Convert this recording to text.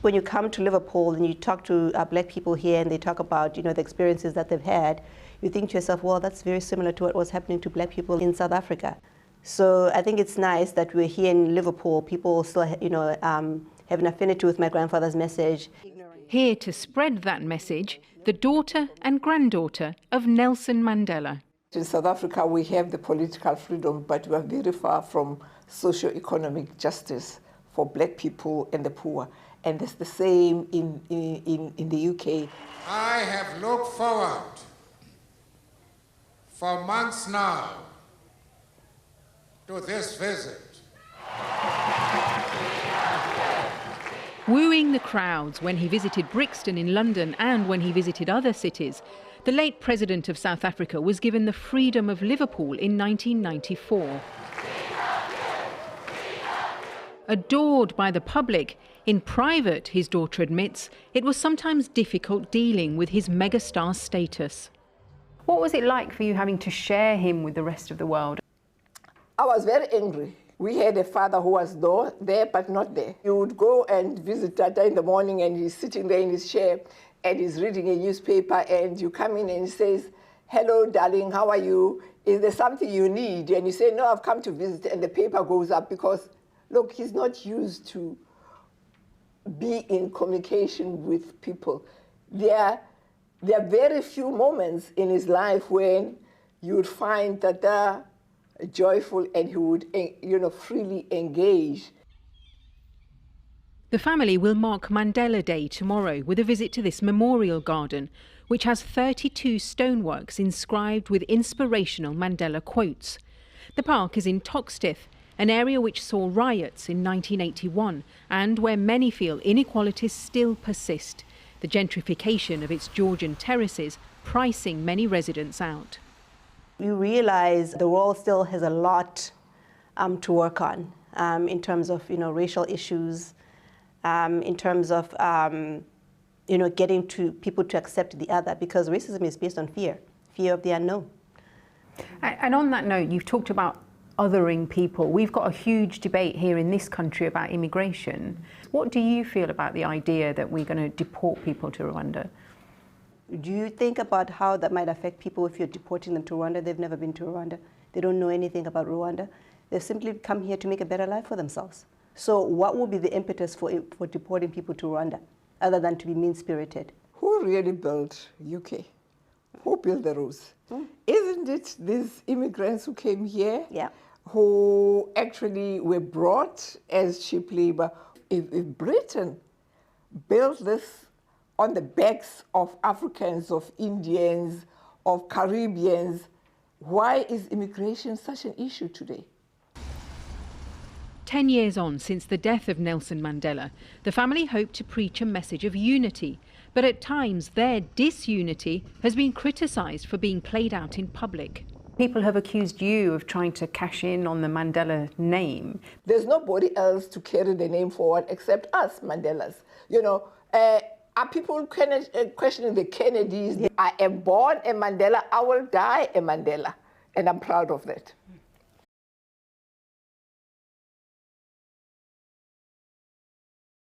when you come to Liverpool and you talk to black people here and they talk about, the experiences that they've had, you think to yourself, well, that's very similar to what was happening to black people in South Africa. So I think it's nice that we're here in Liverpool. People still, have an affinity with my grandfather's message. Here to spread that message, the daughter and granddaughter of Nelson Mandela. In South Africa, we have the political freedom, but we are very far from socio-economic justice for black people and the poor. And it's the same in the UK. I have looked forward for months now to this visit. Wooing the crowds when he visited Brixton in London and when he visited other cities, the late President of South Africa was given the freedom of Liverpool in 1994. Adored by the public, in private, his daughter admits, it was sometimes difficult dealing with his megastar status. What was it like for you having to share him with the rest of the world? I was very angry. We had a father who was there but not there. You would go and visit Tata in the morning and he's sitting there in his chair and he's reading a newspaper, and you come in and he says, "Hello, darling, how are you? Is there something you need?" And you say, "No, I've come to visit," and the paper goes up because, look, he's not used to be in communication with people. There are very few moments in his life when you would find Tata joyful and he would, freely engage. The family will mark Mandela Day tomorrow with a visit to this memorial garden, which has 32 stoneworks inscribed with inspirational Mandela quotes. The park is in Toxteth, an area which saw riots in 1981 and where many feel inequalities still persist, the gentrification of its Georgian terraces pricing many residents out. You realize the world still has a lot to work on in terms of racial issues, in terms of getting people to accept the other, because racism is based on fear of the unknown. And on that note, you've talked about othering people. We've got a huge debate here in this country about immigration. What do you feel about the idea that we're going to deport people to Rwanda? Do you think about how that might affect people if you're deporting them to Rwanda? They've never been to Rwanda. They don't know anything about Rwanda. They've simply come here to make a better life for themselves. So what will be the impetus for deporting people to Rwanda, other than to be mean-spirited? Who really built UK? Who built the rules? Isn't it these immigrants who came here, who actually were brought as cheap labor? If Britain built this on the backs of Africans, of Indians, of Caribbeans, why is immigration such an issue today? 10 years on since the death of Nelson Mandela, the family hoped to preach a message of unity, but at times their disunity has been criticised for being played out in public. People have accused you of trying to cash in on the Mandela name. There's nobody else to carry the name forward except us, Mandelas. Are people questioning the Kennedys? I am born a Mandela, I will die a Mandela, and I'm proud of that.